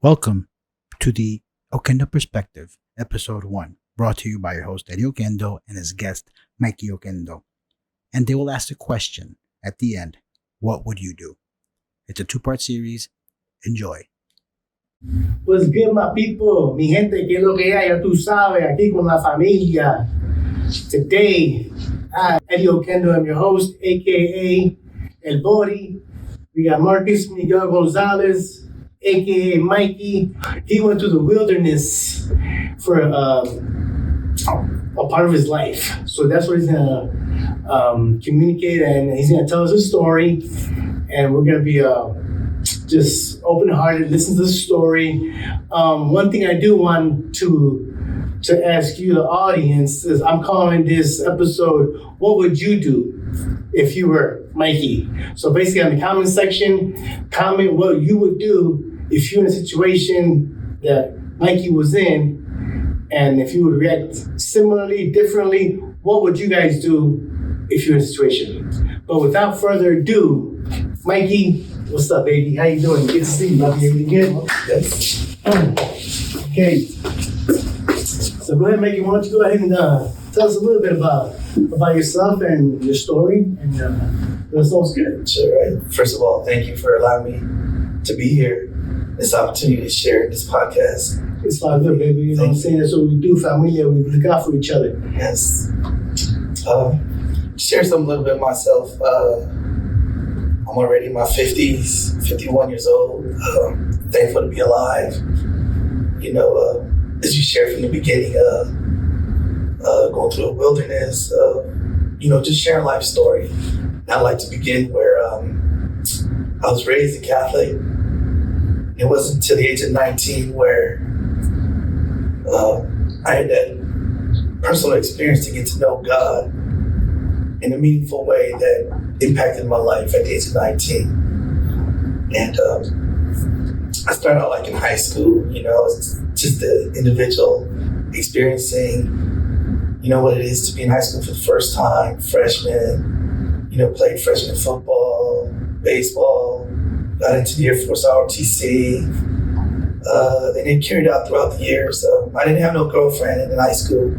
Welcome to the Oquendo Perspective, Episode 1, brought to you by your host Eddy Oquendo and his guest Mikey Oquendo. And they will ask the question at the end, what would you do? It's a two-part series. Enjoy. What's good, my people? Mi gente, que es lo que hay, ya tú sabes, aquí con la familia. Today, I, Eddy Oquendo, I'm your host, aka El Bori. We got Marcus Miguel Gonzalez, aka Mikey. He went to the wilderness for a part of his life. So that's what he's gonna communicate, and he's gonna tell us a story. And we're gonna be just open-hearted, listen to the story. One thing I do want to ask you, the audience, is I'm calling this episode, what would you do if you were Mikey? So basically in the comment section, comment what you would do if you're in a situation that Mikey was in, and if you would react similarly, differently, what would you guys do if you're in a situation? But without further ado, Mikey, what's up, baby? How you doing? Good to see you. Love you. Everything good? Yes. Okay. So go ahead, Mikey. Why don't you go ahead and tell us a little bit about yourself and your story, and that sounds good. Sure. Right. First of all, thank you for allowing me to be here. This opportunity to share this podcast. It's all good, baby. You know what I'm saying? That's what we do, familia. We look out for each other. Yes. Share a little bit of myself. I'm already in my 50s, 51 years old. Thankful to be alive. You know, as you shared from the beginning, going through a wilderness, just sharing life story. And I'd like to begin where I was raised a Catholic. It wasn't until the age of 19 where I had that personal experience to get to know God in a meaningful way that impacted my life at the age of 19. And I started out like in high school, I was just an individual experiencing, what it is to be in high school for the first time, freshman, played freshman football, baseball, got into the Air Force ROTC, and it carried out throughout the years. I didn't have no girlfriend in high school.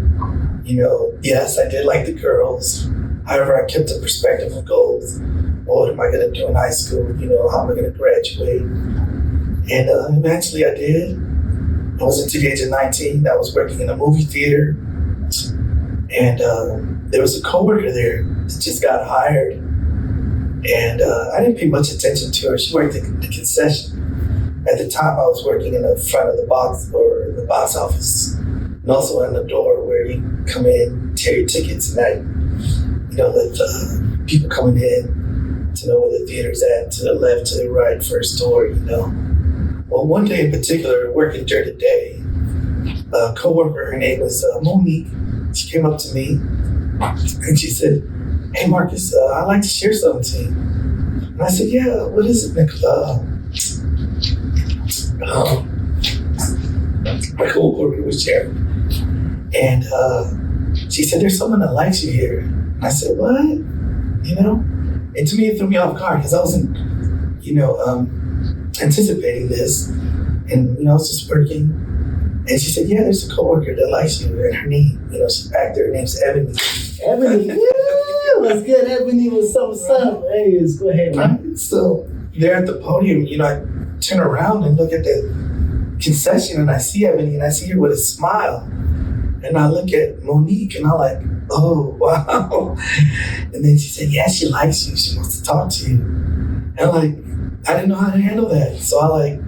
Yes, I did like the girls. However, I kept a perspective of goals. What am I going to do in high school? How am I going to graduate? And eventually I did. I was until the age of 19. I was working in a movie theater. And there was a coworker there that just got hired. And I didn't pay much attention to her. She worked at the concession. At the time, I was working in the front of the box or the box office, and also in the door where you come in, tear your tickets, and I, let people coming in to know where the theater's at, to the left, to the right, first door, Well, one day in particular, working during the day, a coworker, her name was Monique. She came up to me and she said, "Hey, Marcus, I'd like to share something to you." And I said, "Yeah, what is it, Nicola?" My coworker was sharing. And she said, "There's someone that likes you here." And I said, "What?" And to me, it threw me off guard because I wasn't, anticipating this. And, I was just working. And she said, "Yeah, there's a coworker that likes you." And her name, she's back there. Her name's Ebony. Ebony, yeah, what's good, Ebony? What's up, what's up? Anyways, go ahead, man. So there at the podium, I turn around and look at the concession and I see Ebony and I see her with a smile. And I look at Monique and I'm like, "Oh, wow." And then she said, "Yeah, she likes you. She wants to talk to you." And I'm like, I didn't know how to handle that. So I'm like,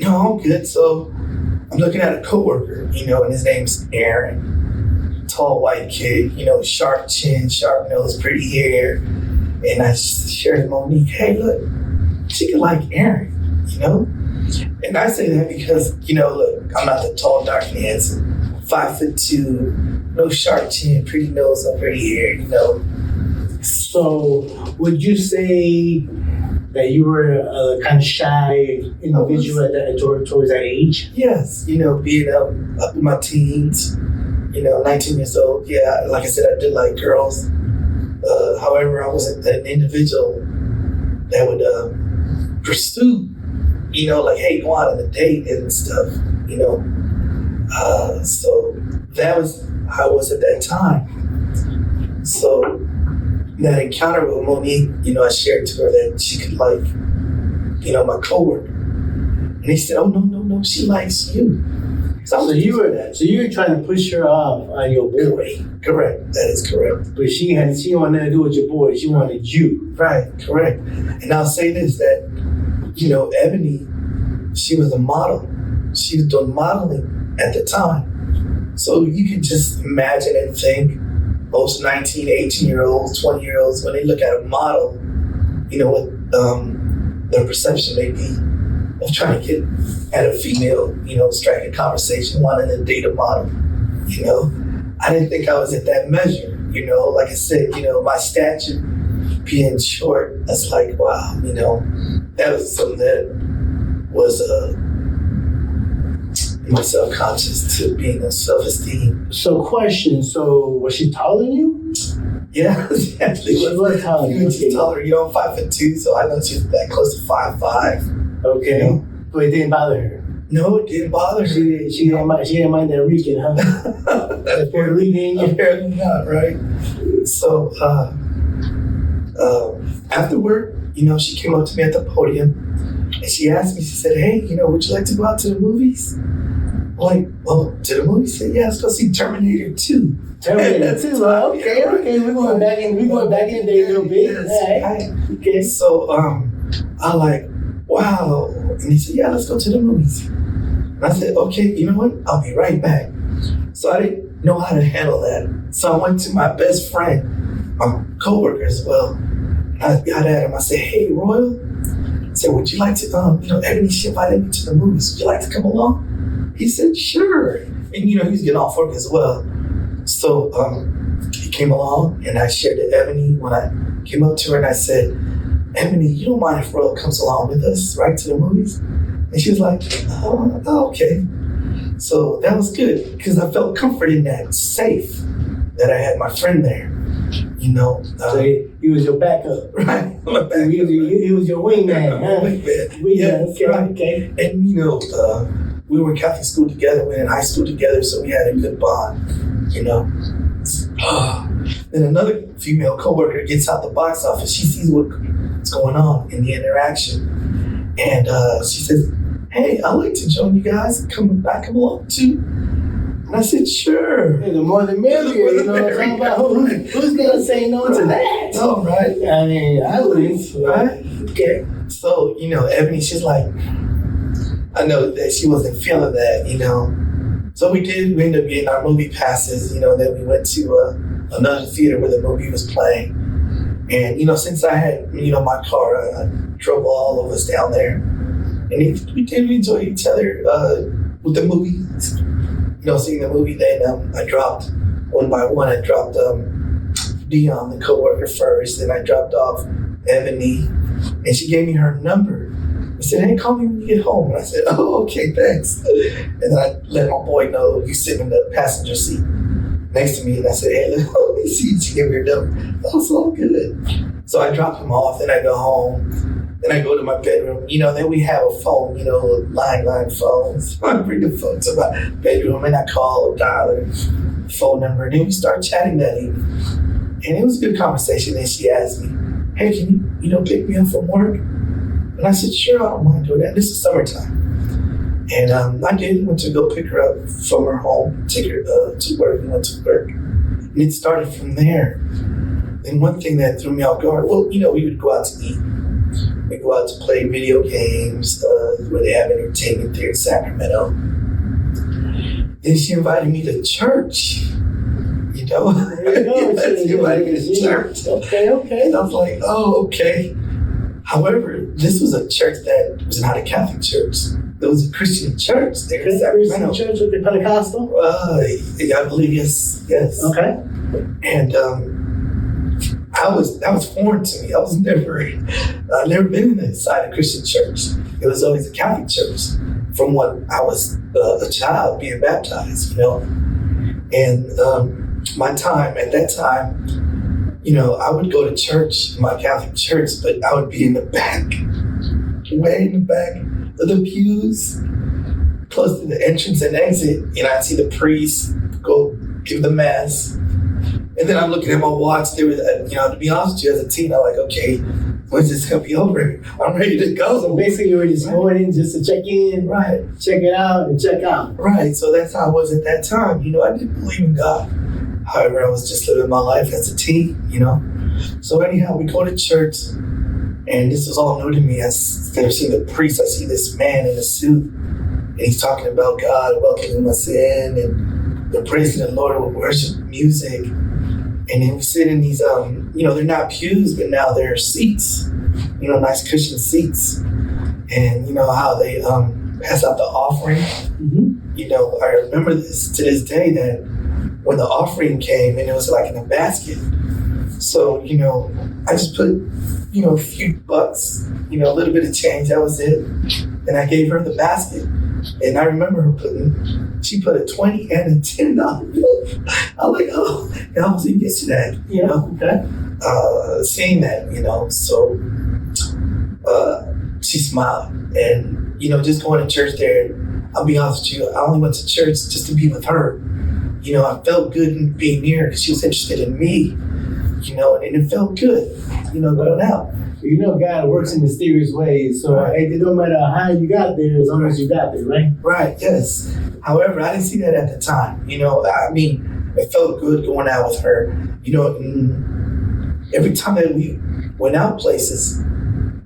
no, I'm good. So I'm looking at a coworker, and his name's Aaron. Tall white kid, sharp chin, sharp nose, pretty hair. And I shared with Monique, "Hey, look, she could like Aaron, And I say that because, look, I'm not the tall, dark, and handsome, 5'2", no sharp chin, pretty nose, no pretty hair, So would you say that you were a kind of shy individual towards that age? Yes, being up in my teens, 19 years old. Yeah, like I said, I did like girls. However, I wasn't an individual that would pursue like, hey, go out on a date and stuff, So that was how I was at that time. So that encounter with Monique, I shared to her that she could like, my coworker. And he said, oh, no, she likes you. So you were trying to push her off on your boy. Correct. That is correct. But she wanted nothing to do with your boy. She wanted you. Right. Correct. And I'll say this, that, Ebony, she was a model. She was doing modeling at the time. So you can just imagine and think most 19, 18-year-olds, 20-year-olds, when they look at a model, what their perception may be of trying to get at a female, strike a conversation, wanting to date a model. I didn't think I was at that measure. Like I said, my stature being short, that's like, wow, that was something that was my self-conscious to being a self-esteem. So question, was she taller than you? Yeah, she was taller. She was taller. I'm 5'2", so I know she was that close to 5'5". Okay. But it didn't bother her. No, it didn't bother her. She didn't mind that Rican, huh? That Puerto Rican. Apparently not, right? So after work, she came up to me at the podium and she asked me, she said, hey, would you like to go out to the movies? I'm like, well, to the movies? She said, yeah, let's go see Terminator 2. Terminator 2, okay. We're going back in the day a little bit. Yes, right. Okay. So I like, wow. And he said, yeah, let's go to the movies. And I said, okay, you know what? I'll be right back. So I didn't know how to handle that. So I went to my best friend, my coworker as well. And I got at him. I said, hey, Royal. I said, would you like to, Ebony, she invited me to the movies. Would you like to come along? He said, sure. And, he was getting off work as well. So he came along and I shared to Ebony when I came up to her and I said, Ebony, you don't mind if Royal comes along with us, right, to the movies? And she was like, oh, okay. So that was good because I felt comfort in that, safe, that I had my friend there, So he was your backup. Right. My backup. He was your wingman, huh? Wingman. Yeah, okay, right. Okay. And, we were in Catholic school together, we were in high school together, so we had a good bond, Then another female coworker gets out the box office. She sees what's going on in the interaction. And she says, hey, I'd like to join you guys. Come along too. And I said, sure. Hey, the more the merrier, you know what I'm talking about? Who's going to say no to that? Oh, right. I mean, I wouldn't. Right? Okay. So, Ebony, she's like, I know that she wasn't feeling that, So we ended up getting our movie passes, then we went to another theater where the movie was playing. And, since I had, my car, I drove all of us down there. And we did enjoy each other with the movies. Seeing the movie. Then I dropped, one by one, I dropped Dion, the coworker first. Then I dropped off Ebony. And she gave me her number. I said, hey, call me when you get home. And I said, oh, okay, thanks. And then I let my boy know he's sitting in the passenger seat next to me. And I said, hey, let me see. She gave me her number. That was all good. So I drop him off. Then I go home. Then I go to my bedroom. Then we have a phone, line phones. So I bring the phone to my bedroom and I call, dial her phone number. And then we start chatting that evening. And it was a good conversation. Then she asked me, hey, can you, pick me up from work? And I said, sure, I don't mind doing that. This is summertime. And I did. Went to go pick her up from her home, take her to work. We went to work. And it started from there. And one thing that threw me off guard, we would go out to eat. We'd go out to play video games where they have entertainment there in Sacramento. Then she invited me to church. There you go. She invited me to church. Okay. And I was like, oh, okay. However, this was a church that was not a Catholic church. There was a Christian church there in Sacramento. Christian church with the Pentecostal? I believe, yes. Okay. And that was foreign to me. I've never been inside a Christian church. It was always a Catholic church from when I was a child being baptized, And my time, at that time, I would go to church, my Catholic church, but I would be in the back, way in the back. the pews close to the entrance and exit, and I see the priest go give the mass. And then I'm looking at my watch. There was, to be honest with you, as a teen, I'm like, okay, when's this gonna be over? I'm ready to go. So basically, you were just going in just to check in, right? Check it out and check out. Right. So that's how I was at that time. I didn't believe in God. However, I was just living my life as a teen. So anyhow, we go to church, and this was all new to me. Instead of seeing the priest, I see this man in a suit, and he's talking about God welcoming us in, and the praising the Lord with worship music. And then we sit in these, they're not pews, but now they're seats, nice cushioned seats. And how they pass out the offering. Mm-hmm. I remember this to this day that when the offering came and it was like in a basket. So, I just put, a few bucks, a little bit of change, that was it. And I gave her the basket. And I remember her she put a 20 and a $10 bill. I'm like, oh, and I was used to that, okay. Seeing that, so she smiled. And, just going to church there, I'll be honest with you, I only went to church just to be with her. I felt good in being near her because she was interested in me, and it felt good, going out. God works in mysterious ways, so it don't matter how you got there as long as you got there, right? Right, yes. However, I didn't see that at the time. It felt good going out with her. And every time that we went out places,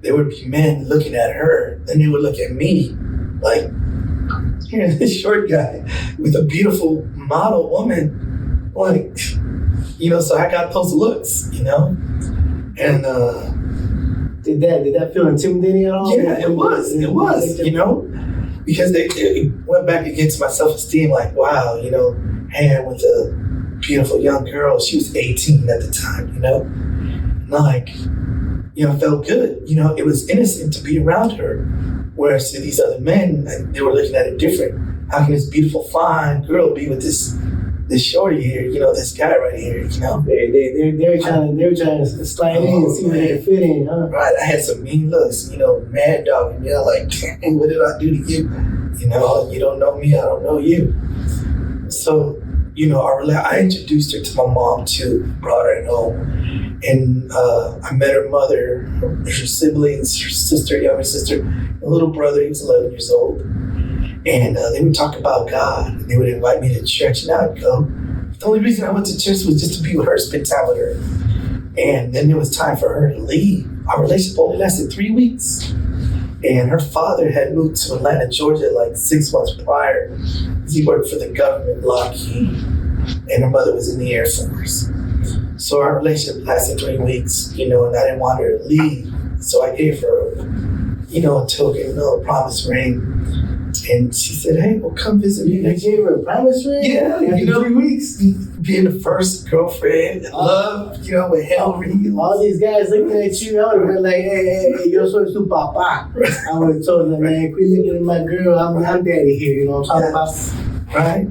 there would be men looking at her, and they would look at me like, here's this short guy with a beautiful model woman. Like, so I got those looks, and Did that feel intimidating at all? Yeah, it was, because they went back against my self-esteem, like, wow, hey, I'm with a beautiful young girl. She was 18 at the time, like, it felt good. It was innocent to be around her. Whereas to these other men, they were looking at it different. How can this beautiful, fine girl be with this shorty here, this guy right here, They were trying to slide in and see where they could fit in, huh? Right, I had some mean looks, mad dog, and like, dang, what did I do to you? You don't know me, I don't know you. So, I introduced her to my mom too, brought her home. And I met her mother, her siblings, her sister, younger sister, a little brother, he was 11 years old. And they would talk about God, and they would invite me to church, and I would go. The only reason I went to church was just to be with her, spend time with her. And then it was time for her to leave. Our relationship only lasted 3 weeks. And her father had moved to Atlanta, Georgia, like 6 months prior. He worked for the government, Lockheed, and her mother was in the Air Force. So our relationship lasted 3 weeks, and I didn't want her to leave. So I gave her, a token, a promise ring. And she said, hey, well, come visit me. You gave her a promise ring? Yeah, After 3 weeks? Being the first girlfriend in love, with hell real. All these guys looking at you, I would have been like, hey, yo soy su papa. I would have told them, man, quit looking at my girl, I'm daddy here, you know what I'm talking about? Right.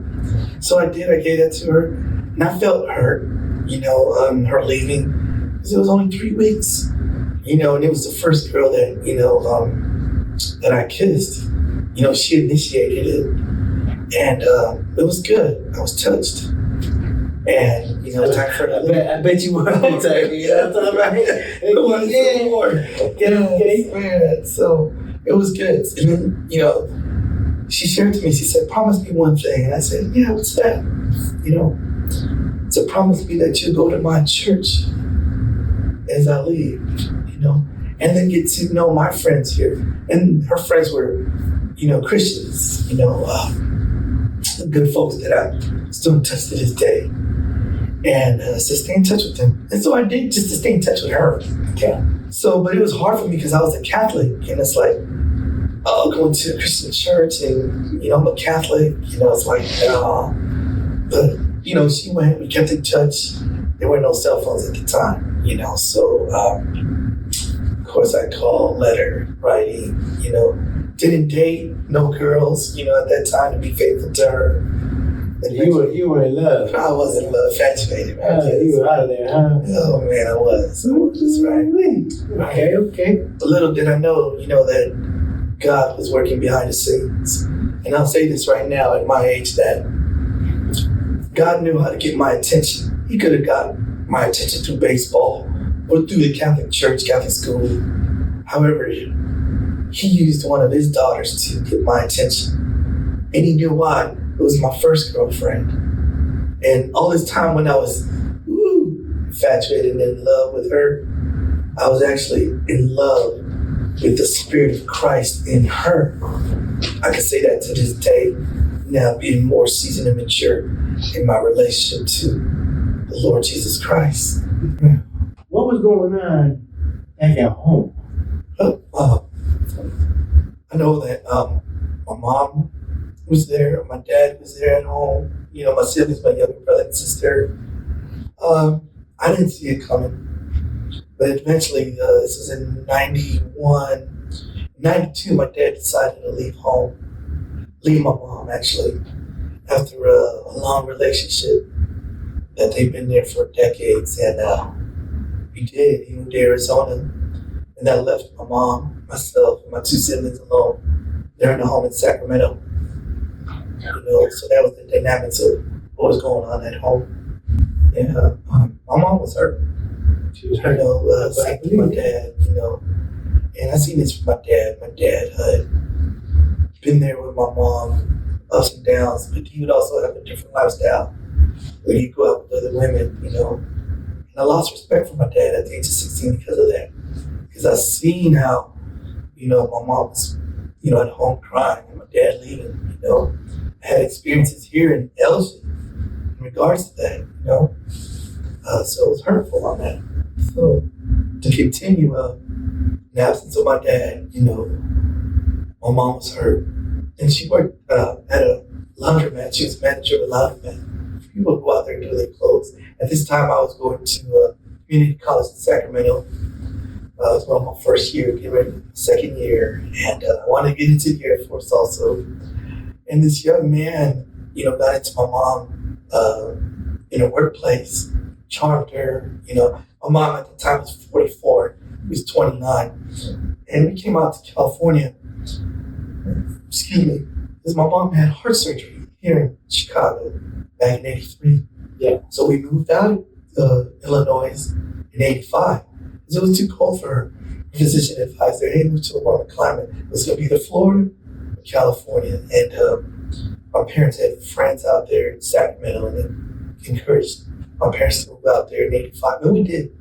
So I did, I gave that to her. And I felt hurt, her leaving. Because it was only 3 weeks. And it was the first girl that, that I kissed. She initiated it, and it was good. I was touched, and time for I bet you were. Man. So it was good. And then, she shared to me. She said, "Promise me one thing," and I said, "Yeah, what's that?" To promise me that you'll go to my church as I leave, and then get to know my friends here. And her friends were, Christians, good folks that I still in touch to this day. And so stay in touch with them. And so I did, just to stay in touch with her. Okay. So, but it was hard for me because I was a Catholic, and it's like, going to a Christian church, and, I'm a Catholic, it's like, but, she went, we kept in touch. There were no cell phones at the time, so, of course I called, letter, writing, didn't date, no girls, at that time to be faithful to her. And you were in love. I was in love, infatuated. You were out of there, huh? Oh man, I was. That's right. Okay. But little did I know, that God was working behind the scenes. And I'll say this right now at my age, that God knew how to get my attention. He could have got my attention through baseball or through the Catholic church, Catholic school. However, he used one of his daughters to get my attention. And he knew why. It was my first girlfriend. And all this time when I was infatuated and in love with her, I was actually in love with the Spirit of Christ in her. I can say that to this day, now being more seasoned and mature in my relationship to the Lord Jesus Christ. What was going on back at home? I know that my mom was there, my dad was there at home, my siblings, my younger brother and sister. I didn't see it coming. But eventually, this was in 91, 92, my dad decided to leave my mom actually, after a long relationship that they've been there for decades. And he moved to Arizona, and that left my mom, myself, and my two siblings alone. They're in a home in Sacramento. So that was the dynamics of what was going on at home. And my mom was hurt. She was hurt. Same with my dad, and I seen this from my dad. My dad had been there with my mom, ups and downs, but he would also have a different lifestyle where he'd go out with other women, And I lost respect for my dad at the age of 16 because of that. Because I seen how, my mom was, at home crying and my dad leaving, I had experiences here in Elgin in regards to that, so it was hurtful on that. So to continue, in the absence of my dad, my mom was hurt. And she worked at a laundromat. She was manager of a laundromat. People would go out there and do their clothes. At this time, I was going to community college in Sacramento. It was one of my first year, getting ready for the second year. And I wanted to get into the Air Force also. And this young man, got into my mom in a workplace, charmed her. My mom at the time was 44, he was 29. And we came out to California, because my mom had heart surgery here in Chicago back in 83. Yeah. So we moved out of Illinois in 85. Because it was too cold for her. The physician advised her, hey, move to a warmer climate. It was going to be either Florida or California. And my parents had friends out there in Sacramento, and they encouraged my parents to move out there in 85. And we did.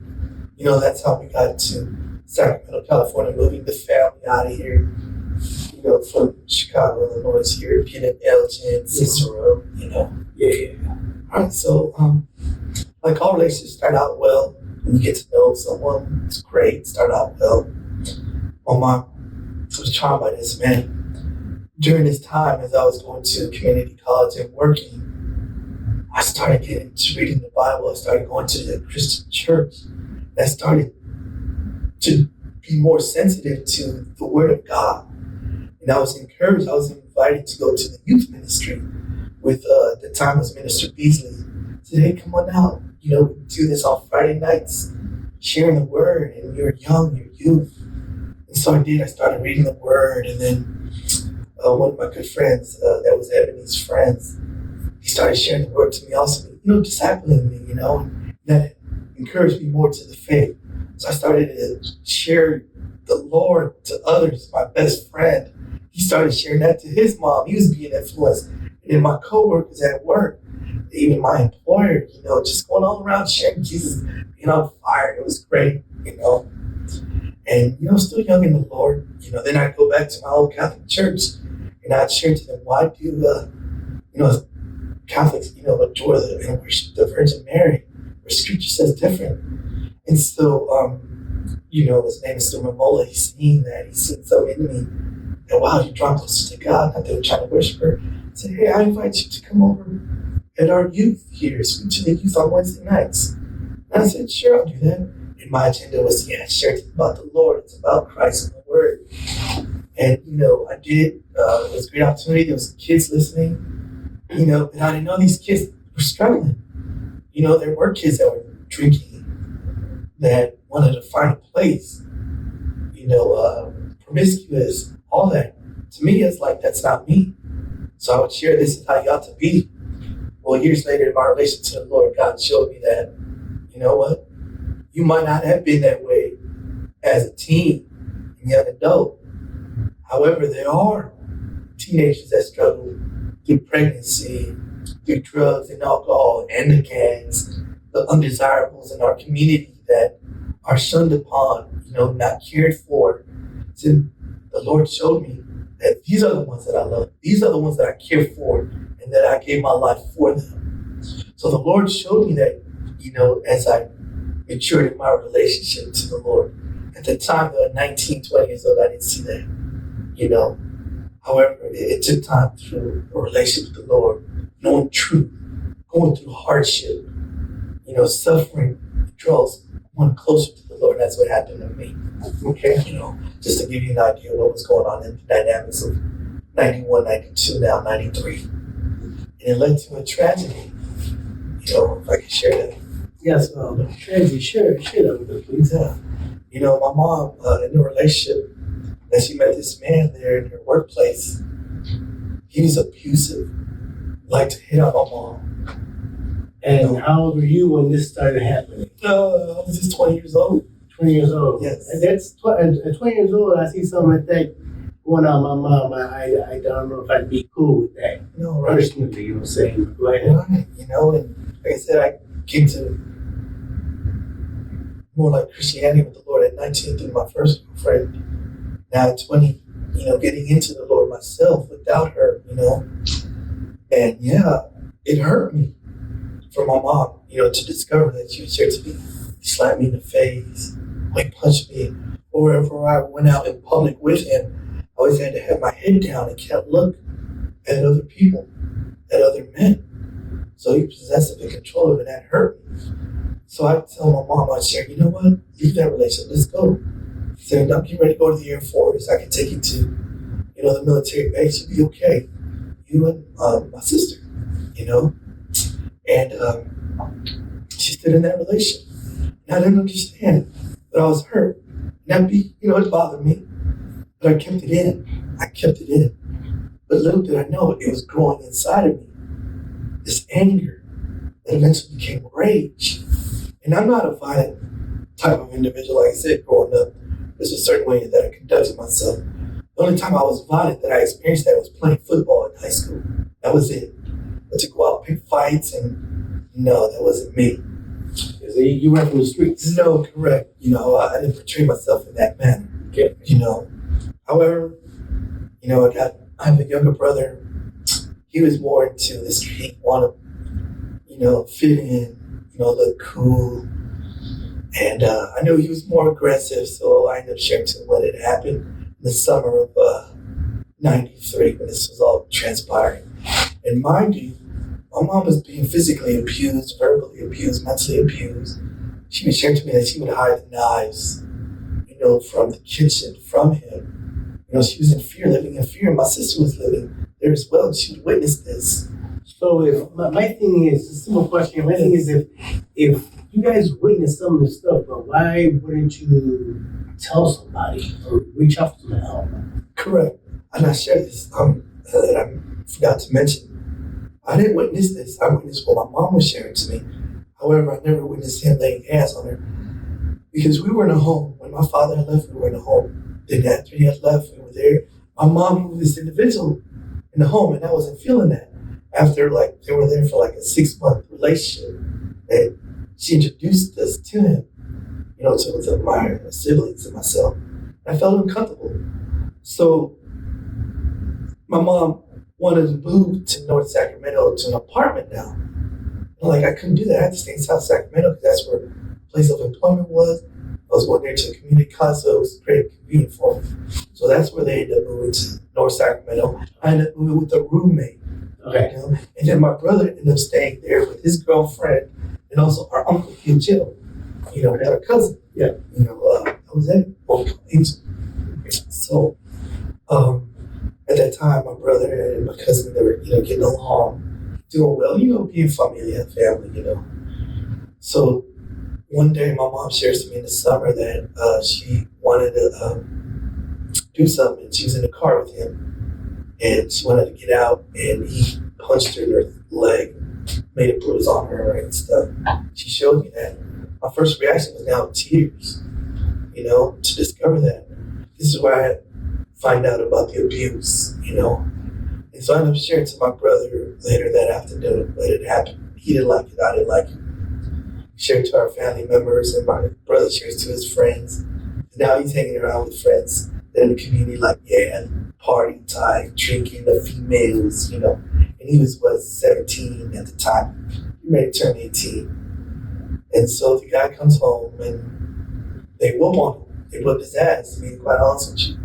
That's how we got to Sacramento, California, moving the family out of here, from Chicago, Illinois, here, being in Elgin, Cicero, Yeah. All right, so, like all relationships start out well. When you get to know someone, it's great, start out well. My mom was charmed by this man. During this time, as I was going to community college and working, I started getting to reading the Bible. I started going to the Christian church. I started to be more sensitive to the Word of God. And I was encouraged. I was invited to go to the youth ministry with, at the time was Minister Beasley. I said, hey, come on out. We do this on Friday nights, sharing the Word, and you're young, you're youth. And so I did. I started reading the Word, and then one of my good friends, that was Ebony's friends, he started sharing the Word to me also, discipling me, and that encouraged me more to the faith. So I started to share the Lord to others. My best friend, he started sharing that to his mom. He was being influenced. And then my coworkers at work, even my employer, just going all around sharing Jesus, being on fire. It was great, And, still young in the Lord, then I'd go back to my old Catholic church and I'd share to them, why do, Catholics, adore and worship the Virgin Mary, where Scripture says different. And so, his name is still Mamola. He's seen that. He's seen something in me. And wow, you're drawn closer to God. Not that we're trying to worship her. I said, hey, I invite you to come over at our youth here, speak to the youth on Wednesday nights. And I said, sure, I'll do that. And my agenda was, share about the Lord. It's about Christ and the Word. And, I did. It was a great opportunity. There was kids listening. And I didn't know these kids were struggling. There were kids that were drinking, that wanted to find a place, promiscuous, all that. To me, it's like, that's not me. So I would share, this is how you ought to be. Well, years later in my relation to the Lord, God showed me that, you know what? You might not have been that way as a teen and young adult. However, there are teenagers that struggle through pregnancy, through drugs and alcohol and the gangs, the undesirables in our community that are shunned upon, not cared for. So the Lord showed me that these are the ones that I love. These are the ones that I care for and that I gave my life for them. So the Lord showed me that, as I matured in my relationship to the Lord. At the time, though, at 19, 20 years old, I didn't see that, However, it took time through a relationship with the Lord, knowing truth, going through hardship, suffering, draws one closer to the Lord. That's what happened to me. Okay. Just to give you an idea of what was going on in the dynamics of 91, 92, now 93. And it led to a tragedy. If I can share that. Yes, tragedy. Share that with us, please. My mom, in a relationship, and she met this man there in her workplace. He was abusive, liked to hit on my mom. And how old were you when this started happening? I was just 20 years old. 20 years old. Yes. And at 20 years old, I see something like that going on my mom. I don't know if I'd be cool with that. No, right. Personally, you know what I'm saying? Go ahead. Right. And like I said, I came to more like Christianity with the Lord at 19 through my first girlfriend. Now at 20, getting into the Lord myself without her, And yeah, it hurt me for my mom, to discover that she was here to be. He slapped me in the face, like punched me. Or wherever I went out in public with him, I always had to have my head down and can't look at other people, at other men. So he possessed and control of it, and that hurt me. So I tell my mom, I share, you know what? Leave that relationship, let's go. He said, I'm getting ready to go to the Air Force. I can take you to, the military base. You'll be okay. You and my sister, And she stood in that relationship. And I didn't understand, but I was hurt. And it bothered me. But I kept it in. But little did I know, it was growing inside of me. This anger that eventually became rage. And I'm not a violent type of individual, like I said, growing up. There's a certain way that I conducted myself. The only time I was violent that I experienced that was playing football in high school. That was it. But to go out and pick fights, and no, that wasn't me. So you went from the streets? No, correct. I didn't portray myself in that manner. Okay. However, I have a younger brother. He was more into this. He wanted, fit in, look cool. And I knew he was more aggressive, so I ended up sharing to him what had happened in the summer of 93 when this was all transpiring. And mind you, my mom was being physically abused, verbally abused, mentally abused. She would share to me that she would hide the knives, from the kitchen, from him. She was in fear, living in fear. My sister was living there as well. She would witness this. So if my thing is, a simple question, my thing is if you guys witnessed some of this stuff, but why wouldn't you tell somebody or reach out to help? Correct. And I shared this that I forgot to mention. I didn't witness this. I witnessed what my mom was sharing to me. However, I never witnessed him laying hands on her because we were in a home. When my father had left, we were in a home. Then after he had left, we were there. My mom was this individual in the home, and I wasn't feeling that. After they were there for a 6-month relationship, and she introduced us to him, to my siblings and myself. And I felt uncomfortable. So my mom wanted to move to North Sacramento to an apartment now. I couldn't do that. I had to stay in South Sacramento because that's where the place of employment was. I was going there to the community college, so it was very convenient for me. So that's where they ended up moving to North Sacramento. I ended up moving with a roommate. Okay. And then my brother ended up staying there with his girlfriend and also our uncle, Jim. And our cousin. Yeah. I was at both places. So at that time, my brother and my cousin, they were, getting along, doing well, being family. So one day my mom shares to me in the summer that she wanted to do something. And she was in the car with him, and she wanted to get out, and he punched her in her leg, made a bruise on her and stuff. She showed me that. My first reaction was now tears, to discover that. This is where I find out about the abuse, And so I ended up sharing to my brother later that afternoon what had happened. He didn't like it, I didn't like it. We shared to our family members, and my brother shares to his friends. And now he's hanging around with friends in the community, like, party time, drinking, the females, And he was, 17 at the time. He ready to turn 18. And so the guy comes home, and they whoop on him. They whip his ass, to be quite honest with you.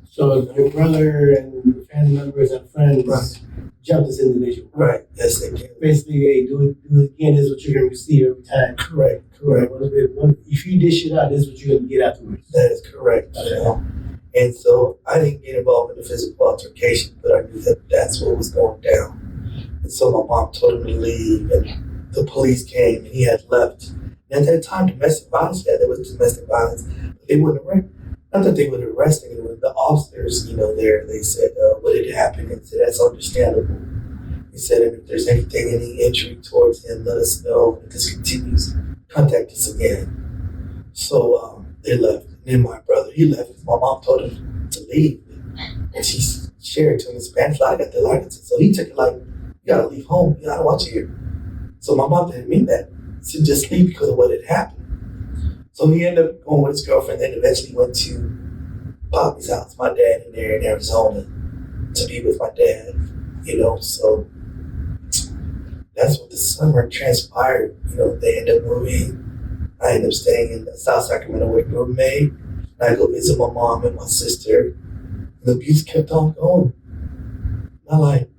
So your brother and family members and friends jumped this individual. Right. Yes, they did. Basically, hey, do it again. This is what you're gonna receive every time. Correct. If you dish it out, this is what you're gonna get afterwards. That is correct. And so I didn't get involved in the physical altercation, but I knew that that's what was going down. And so my mom told him to leave, and the police came, and he had left. And at that time, domestic violence, there was domestic violence, but they wouldn't arrest. Not that they would arrest him, the officers, there, they said, what had happened? And said, that's understandable. He said, and if there's anything, any injury towards him, let us know. If this continues, contact us again. So they left. And then my brother, he left because my mom told him to leave. And she shared to him in Spanish, I got the license. So he took it like, you gotta leave home. I don't want you here. So my mom didn't mean that. She said, just leave because of what had happened. So he ended up going with his girlfriend, then eventually went to Bobby's house, my dad in there in Arizona, to be with my dad, so that's what the summer transpired. They ended up moving. I ended up staying in South Sacramento with a roommate. And I go visit my mom and my sister. And the abuse kept on going. And I'm like,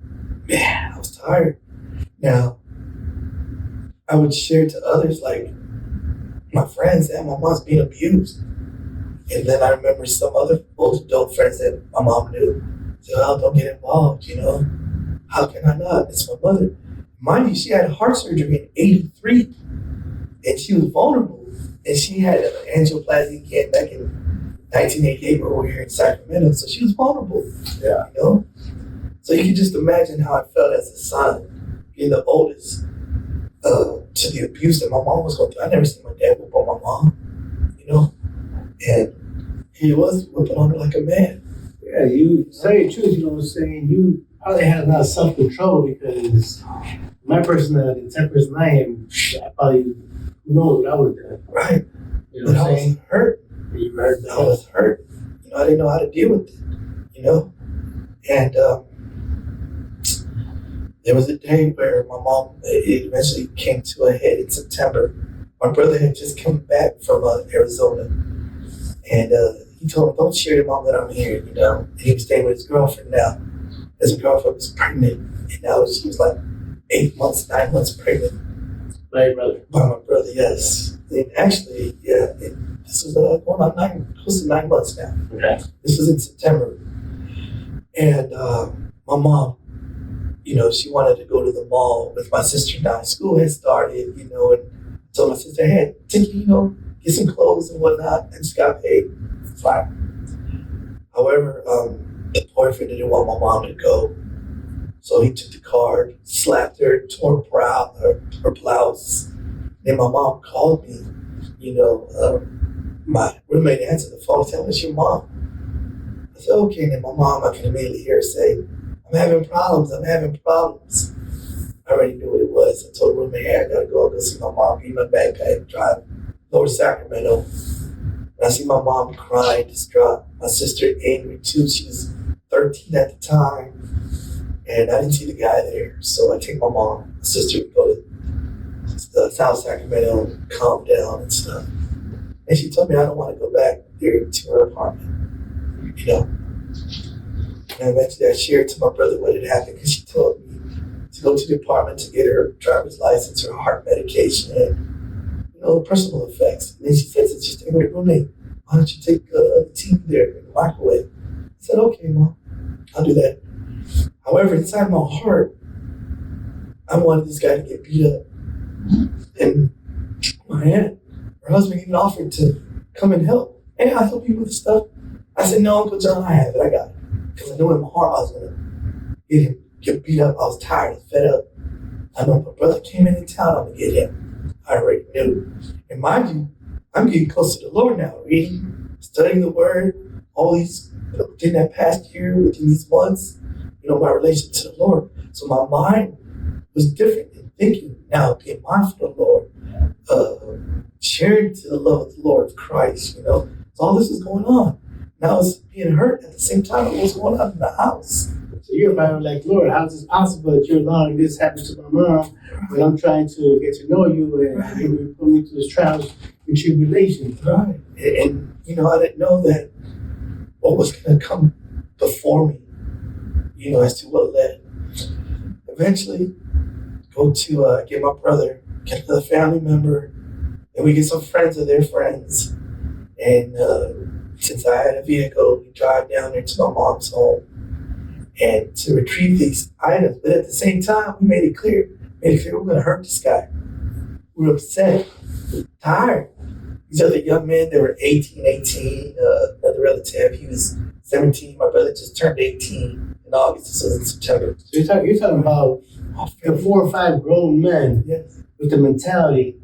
man, I was tired. Now, I would share to others, like, my friends that my mom's being abused. And then I remember some other old adult friends that my mom knew said, oh, don't get involved, How can I not? It's my mother. Mind you, she had heart surgery in 83, and she was vulnerable. And she had an angioplasty again back in 1988 where we were here in Sacramento, so she was vulnerable. Yeah. So you can just imagine how I felt as a son, being the oldest, to the abuse that my mom was going through. I never seen my dad whip on my mom, and he was whipping on her like a man. Yeah, you say the truth, what I'm saying? You probably had a lot of self-control because my personality, the type of person I am, I probably, who knows what I would have done. Right. What I'm saying? I was hurt. You hurt. I was hurt. I didn't know how to deal with it, And there was a day where my mom, it eventually came to a head in September. My brother had just come back from Arizona, and he told me, don't share your mom that I'm here, And he was staying with his girlfriend now. His girlfriend was pregnant, and now she was like 9 months pregnant. By your brother? By my brother, yes. And actually, this was going on close to 9 months now. Okay. This was in September. And my mom, she wanted to go to the mall with my sister and I. School had started, and told my sister, hey, take you, get some clothes and whatnot. I just got paid. Fine. However, the boyfriend didn't want my mom to go. So he took the card, slapped her, tore her blouse. Then my mom called me, my roommate answered the phone, tell me it's your mom. I said, okay. And then my mom, I can immediately hear her say, I'm having problems. I already knew what it was. I told the roommate, hey, I gotta go see my mom, give me my backpack, drive lower Sacramento. And I see my mom crying, distraught. My sister angry too. She was 13 at the time. And I didn't see the guy there. So I take my mom, my sister, to go to South Sacramento and calm down and stuff. And she told me I don't want to go back there to her apartment. And eventually I shared to my brother what had happened because she told me to go to the apartment to get her driver's license, her heart medication, and personal effects. And then she said, since you're staying with a roommate, why don't you take the TV there in the microwave? I said, okay, Mom, I'll do that. However, inside my heart, I wanted this guy to get beat up. And my aunt, her husband even offered to come and help. Hey, I'll help you with the stuff. I said, no, Uncle John, I have it. I got it. Because I knew in my heart I was going to get beat up. I was tired and fed up. I know my brother came into town, I'm going to get him. I already knew. And mind you, I'm getting close to the Lord now, reading, studying the Word, all these, within that past year, within these months, my relation to the Lord. So my mind was different in thinking now, being mindful of the Lord, sharing to the love of the Lord of Christ, So all this is going on. Now I was being hurt at the same time of what's going on in the house. So you're about like, Lord, how is this possible that you're allowing this happen to my mom when I'm trying to get to know you and you put me through this trials and tribulations? Right. And I didn't know that what was going to come before me, as to what led. Eventually, go to get my brother, get another family member, and we get some friends of their friends. And since I had a vehicle, we drive down there to my mom's home and to retrieve these items. But at the same time, we made it clear we're going to hurt this guy. We were upset, tired. These other young men, they were 18. Another relative, he was 17. My brother just turned 18 in August. This was in September. So you're talking about 4 or 5 grown men with the mentality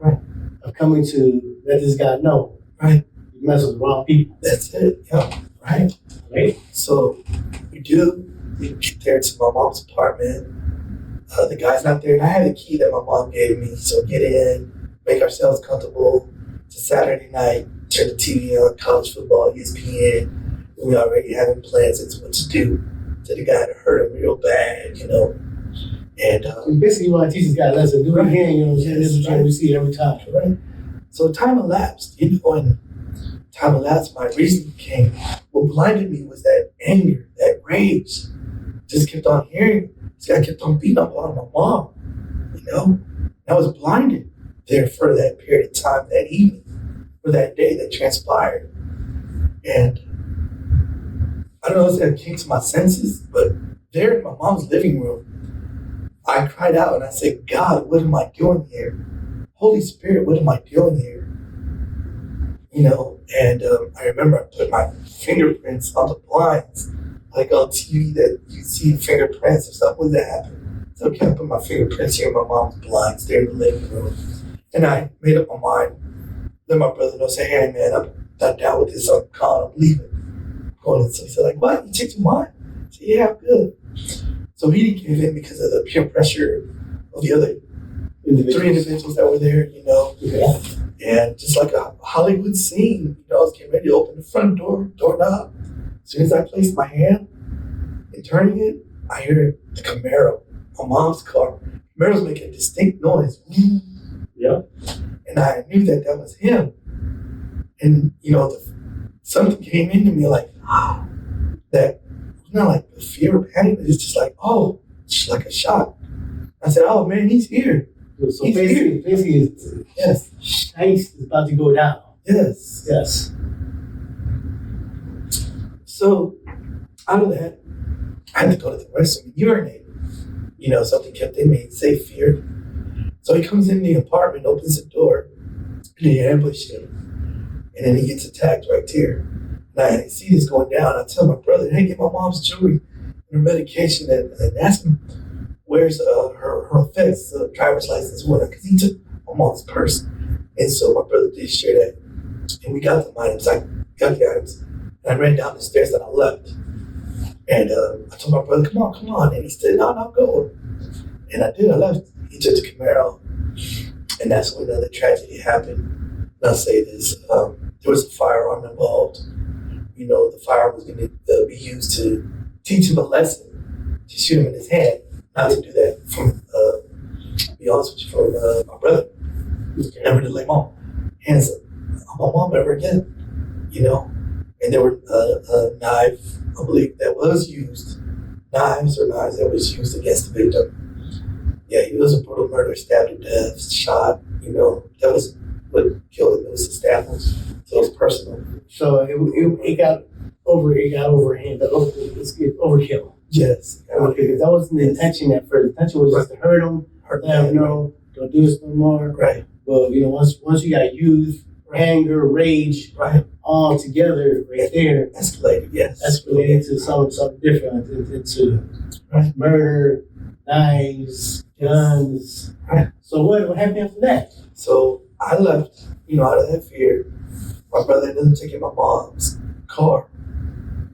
of coming to let this guy know. Right. You mess with the wrong people. That's it. Yeah. Right. So we get there to my mom's apartment. The guy's not there. And I had a key that my mom gave me. So get in, make ourselves comfortable. It's a Saturday night. Turn the TV on, college football, ESPN. We already having plans as to what to do. So the guy had hurt him real bad, And so basically, you want to teach this guy a lesson. Do it again, This is what we see every time. Right. So time elapsed, and time elapsed, my reason came. What blinded me was that anger, that rage. Just kept on hearing. This guy kept on beating up on my mom, I was blinded there for that period of time, that evening, for that day that transpired. And I don't know if that came to my senses, but there in my mom's living room, I cried out and I said, God, what am I doing here? Holy Spirit, what am I doing here? And I remember I put my fingerprints on the blinds, like on TV that you see fingerprints or something. When that happened? So I kept putting my fingerprints here in my mom's blinds there in the living room. And I made up my mind, let my brother know, say, hey man, I'm not down with this, I'm calling, I'm leaving. So he said, like, what? You changed your mind? I said, yeah, I'm good. So he didn't give in because of the peer pressure of the other 3 individuals that were there, Yeah. And just like a Hollywood scene, I was getting ready to open the front doorknob. As soon as I placed my hand and turning it, I hear the Camaro, my mom's car. Camaro's making a distinct noise. Yeah. And I knew that was him. And, something came into me like, that was not like the fear or panic, it's just like, it's like a shock. I said, oh man, he's here. So basically, yes, Heist is about to go down. Yes. Yes. So out of that, I had to go to the restroom and urinate. Something kept in me, say fear. So he comes in the apartment, opens the door, and they ambush him. And then he gets attacked right there. And I see this going down. I tell my brother, hey, get my mom's jewelry and her medication and ask him where's her effects, driver's license, whatever, because he took my mom's purse. And so my brother did share that. And we got the items. I got the items. And I ran down the stairs and I left. And I told my brother, come on. And he said, no, I'm going. And I did. I left. He took the Camaro. And that's when the tragedy happened. And I'll say this. There was a firearm involved. The firearm was going to be used to teach him a lesson, to shoot him in his hand. Not to do that from, to be honest with you, from my brother. Never to lay my hands on my mom ever again, And there were a knife, I believe, that was used, knives that was used against the victim. Yeah, he was a brutal murder, stabbed to death, shot, that was what killed him. It was the stab wounds. So it was personal. So it got overhand, overkill. Yes. Okay, that wasn't the intention at first. The intention was just to hurt him, let him know, don't do this no more. Right. But once you got youth, anger, rage, right, all together right there Escalated, yes. escalated to something different, into Right. murder, knives, guns. Right. So what happened after that? So I left, out of that fear. My brother ended up taking my mom's car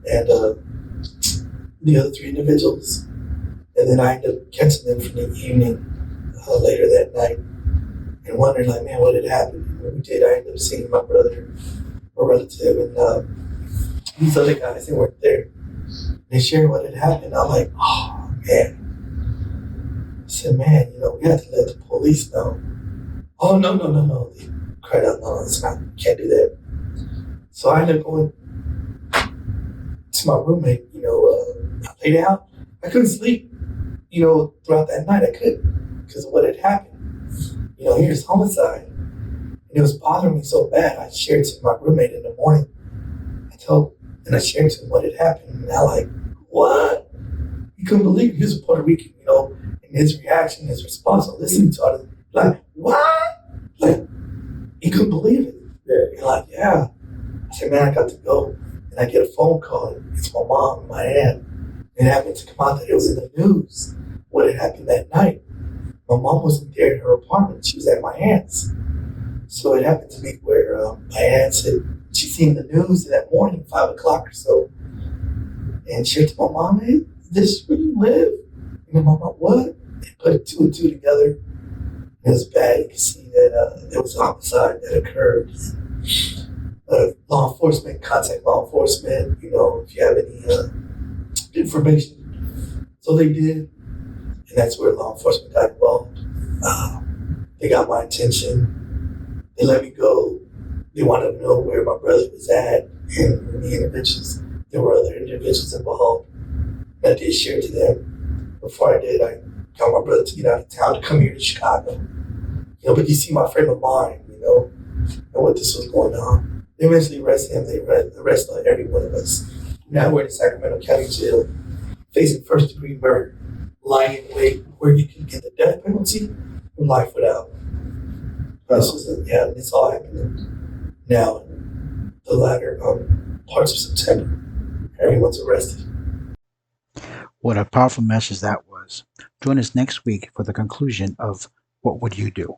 and the other three individuals. And then I ended up catching them from the evening later that night and wondering, like, man, what had happened? And when we did, I ended up seeing my brother, a relative, and these other guys, they weren't there. They shared what had happened. I'm like, oh, man. I said, man, we have to let the police know. Oh, no. They cried out, no, it's not, can't do that. So I ended up going to my roommate, I laid out. I couldn't sleep, throughout that night. I couldn't because of what had happened. Here's homicide. And it was bothering me so bad. I shared to my roommate in the morning. I shared to him what had happened. And I like, what? He couldn't believe it. He was a Puerto Rican, and his reaction, his response, listening to it, like, what? Like, he couldn't believe it. Yeah. And like, yeah. I said, man, I got to go. And I get a phone call. It's my mom and my aunt. It happened to come out that it was in the news what had happened that night. My mom wasn't there in her apartment. She was at my aunt's. So it happened to be where my aunt said she seen the news that morning, 5 o'clock or so. And she said to my mom, hey, is this where you live? And my mom, what? They put two and two together. It was bad. You can see that there was homicide that occurred. Law enforcement, contact law enforcement, if you have any information. So they did. And that's where law enforcement got involved. They got my attention. They let me go. They wanted to know where my brother was at and the individuals. There were other individuals involved. I did share to them. Before I did, I got my brother to get out of town to come here to Chicago. But you see my frame of mind, and what this was going on. They eventually arrested him. They arrested every one of us. Now we're in Sacramento County Jail, facing first-degree murder, lying in wait where you can get the death penalty or life without. This all happening now in the latter parts of September. Everyone's arrested. What a powerful message that was. Join us next week for the conclusion of What Would You Do?